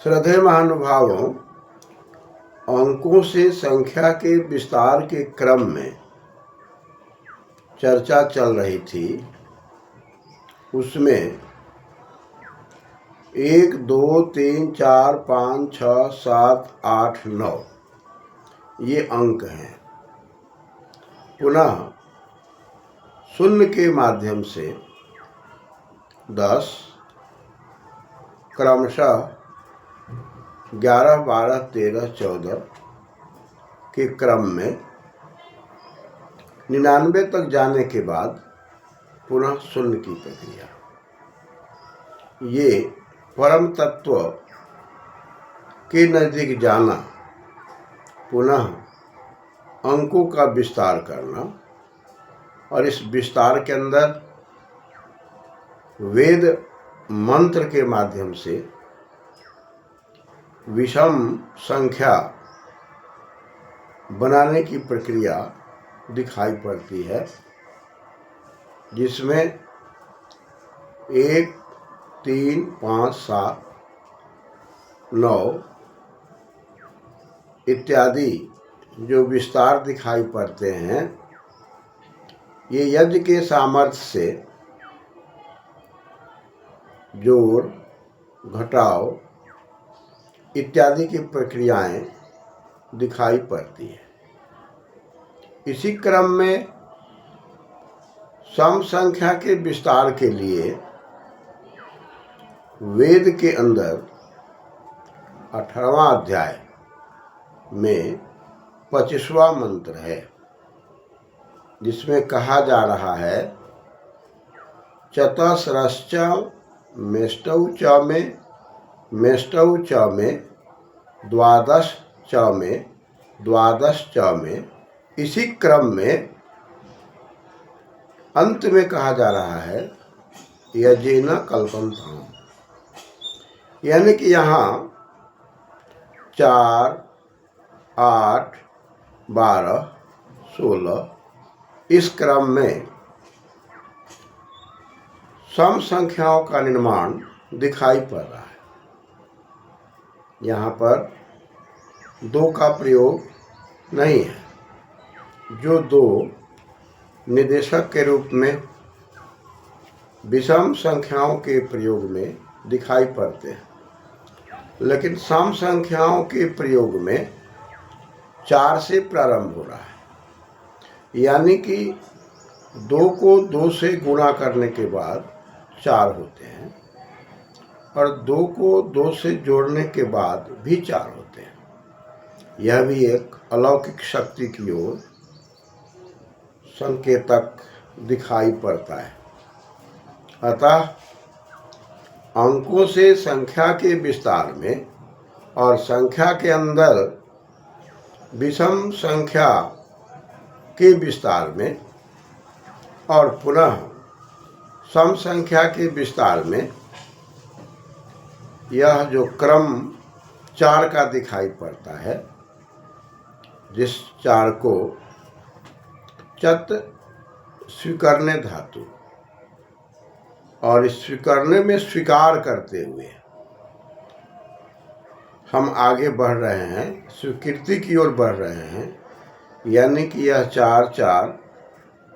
श्रद्धेय महानुभावों, अंकों से संख्या के विस्तार के क्रम में चर्चा चल रही थी। उसमें 1, 2, 3, 4, 5, 6, 7, 8, 9 ये अंक हैं। पुनः शून्य के माध्यम से 10 क्रमशः 11, 12, 13, 14 के क्रम में 99 तक जाने के बाद पुनः शून्य की प्रक्रिया। ये परम तत्व के नज़दीक जाना, पुनः अंकों का विस्तार करना, और इस विस्तार के अंदर वेद मंत्र के माध्यम से विषम संख्या बनाने की प्रक्रिया दिखाई पड़ती है, जिसमें 1, 3, 5, 7, 9 इत्यादि जो विस्तार दिखाई पड़ते हैं, ये यज्ञ के सामर्थ्य से जोड़, घटाव इत्यादि की प्रक्रियाएं दिखाई पड़ती है। इसी क्रम में सम संख्या के विस्तार के लिए वेद के अंदर 18वां अध्याय में 25वां मंत्र है, जिसमें कहा जा रहा है चतस्रश्च मेष्टौ च में, मेष्टौ च में, द्वादश च में, द्वादश च में। इसी क्रम में अंत में कहा जा रहा है यजेन कल्पन्ताम्, यानी कि यहाँ 4, 8, 12, 16 इस क्रम में सम संख्याओं का निर्माण दिखाई पड़ रहा है। यहाँ पर 2 का प्रयोग नहीं है, जो 2 निर्देशक के रूप में विषम संख्याओं के प्रयोग में दिखाई पड़ते हैं, लेकिन सम संख्याओं के प्रयोग में 4 से प्रारंभ हो रहा है, यानी कि 2 को 2 से गुणा करने के बाद 4 होते हैं, और 2 को 2 से जोड़ने के बाद भी 4 होते हैं। यह भी एक अलौकिक शक्ति की ओर संकेतक दिखाई पड़ता है। अतः अंकों से संख्या के विस्तार में और संख्या के अंदर विषम संख्या के विस्तार में और पुनः सम संख्या के विस्तार में यह जो क्रम 4 का दिखाई पड़ता है, जिस 4 को चत स्वीकरने धातु और इस स्वीकरने में स्वीकार करते हुए हम आगे बढ़ रहे हैं, स्वीकृति की ओर बढ़ रहे हैं, यानी कि यह 4, 4,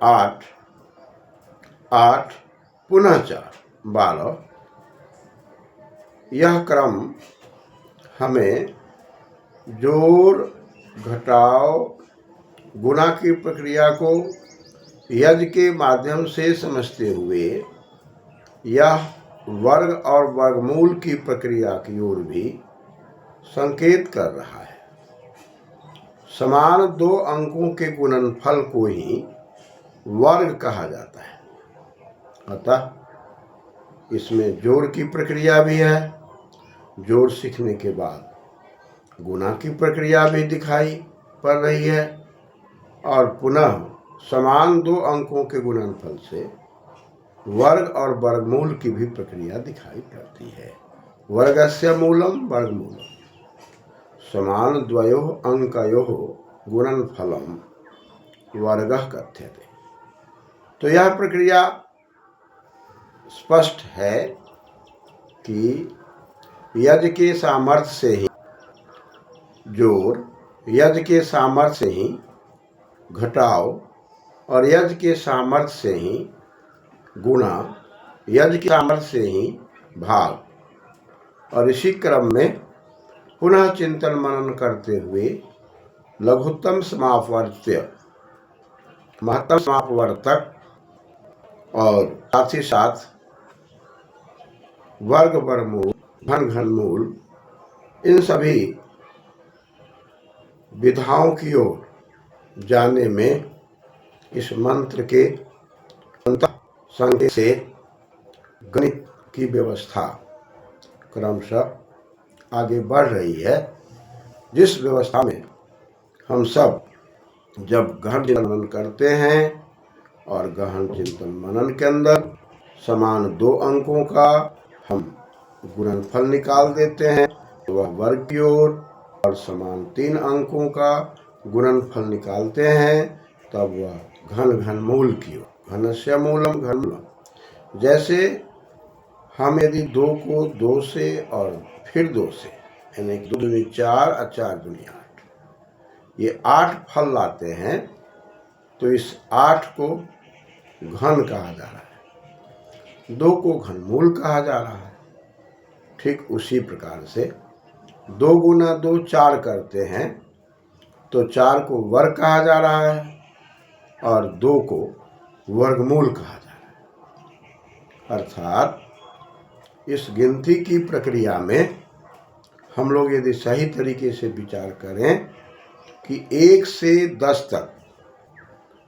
8, 8 पुनः 4, 12 यह क्रम हमें जोड़, घटाव, गुणा की प्रक्रिया को यज्ञ के माध्यम से समझते हुए यह वर्ग और वर्गमूल की प्रक्रिया की ओर भी संकेत कर रहा है। समान 2 अंकों के गुणनफल को ही वर्ग कहा जाता है। अतः इसमें जोड़ की प्रक्रिया भी है। जोड़ सीखने के बाद गुणा की प्रक्रिया भी दिखाई पड़ रही है, और पुनः समान 2 अंकों के गुणनफल से वर्ग और वर्गमूल की भी प्रक्रिया दिखाई पड़ती है। वर्गस्य मूलम वर्गमूलम समान द्वयोः अंकयोः गुणनफलम वर्गः कथ्यते। तो यह प्रक्रिया स्पष्ट है कि यज्ञ के सामर्थ्य से ही जोर, यज्ञ के सामर्थ्य से ही घटाव और यज्ञ के सामर्थ्य से ही गुणा, यज्ञ के सामर्थ्य से ही भाग। और इसी क्रम में पुनः चिंतन मनन करते हुए लघुत्तम समापवर्त्य, महत्तम समापवर्तक और साथ ही साथ वर्ग वर्गमूल, घन घनमूल, इन सभी विधाओं की ओर जाने में इस मंत्र के अंतः संकेत से गणित की व्यवस्था क्रमशः आगे बढ़ रही है, जिस व्यवस्था में हम सब जब गहन चिंतन मनन करते हैं और गहन चिंतन मनन के अंदर समान 2 अंकों का हम गुणनफल निकाल देते हैं, तो वह वर्ग की ओर, और समान 3 अंकों का गुणनफल निकालते हैं तब वह घन घनमूल की ओर, घनस्य मूलम घनमूलम। जैसे हम यदि 2 को 2 से और फिर 2 से, यानी 2 दूनी 4 और 4 दूनी 8, ये 8 फल लाते हैं, तो इस 8 को घन कहा जा रहा है, 2 को घनमूल कहा जा रहा है। ठीक उसी प्रकार से 2 गुना 2 4 करते हैं, तो 4 को वर्ग कहा जा रहा है और 2 को वर्गमूल कहा जा रहा है। अर्थात इस गिनती की प्रक्रिया में हम लोग यदि सही तरीके से विचार करें कि 1 से 10 तक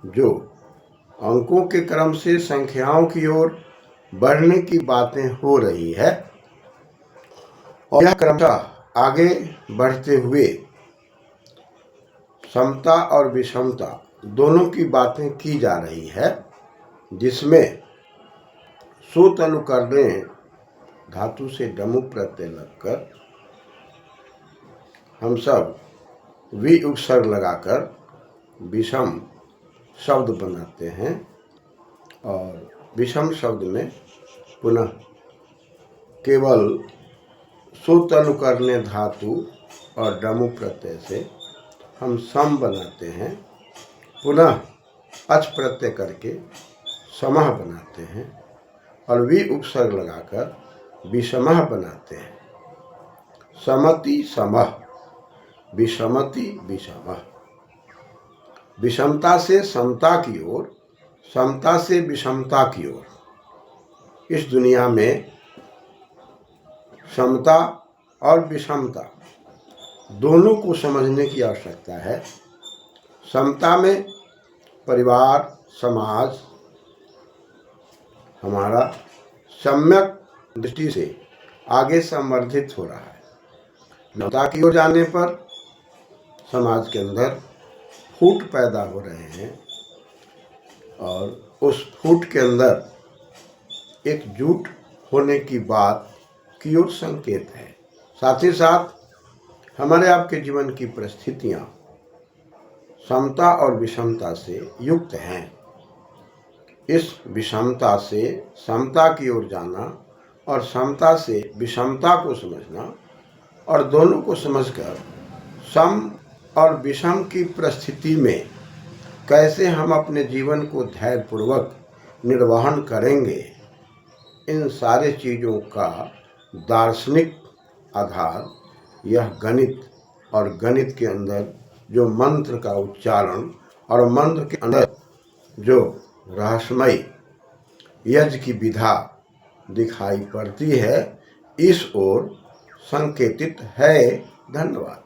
जो अंकों के क्रम से संख्याओं की ओर बढ़ने की बातें हो रही है, और यह क्रमशः आगे बढ़ते हुए समता और विषमता दोनों की बातें की जा रही है, जिसमें सुत अनुकरणे धातु से डमु प्रत्यय लगकर हम सब वि उपसर्ग लगाकर विषम शब्द बनाते हैं, और विषम शब्द में पुनः केवल सुत अनुकरणे धातु और डमु प्रत्यय से हम सम बनाते हैं, पुनः अच प्रत्यय करके समः बनाते हैं और वि उपसर्ग लगाकर विषमः बनाते हैं। समति समः, विषमति विषमः। विषमता से समता की ओर, समता से विषमता की ओर। इस दुनिया में समता और विषमता दोनों को समझने की आवश्यकता है। समता में परिवार, समाज हमारा सम्यक दृष्टि से आगे संवर्धित हो रहा है। विषमता की ओर जाने पर समाज के अंदर फूट पैदा हो रहे हैं, और उस फूट के अंदर एकजुट होने की बात की ओर संकेत है। साथ ही साथ हमारे आपके जीवन की परिस्थितियाँ समता और विषमता से युक्त हैं। इस विषमता से समता की ओर जाना और समता से विषमता को समझना, और दोनों को समझकर सम और विषम की परिस्थिति में कैसे हम अपने जीवन को धैर्यपूर्वक निर्वहन करेंगे, इन सारे चीज़ों का दार्शनिक आधार यह गणित, और गणित के अंदर जो मंत्र का उच्चारण और मंत्र के अंदर जो रहस्यमय यज्ञ की विधा दिखाई पड़ती है, इस ओर संकेतित है। धन्यवाद।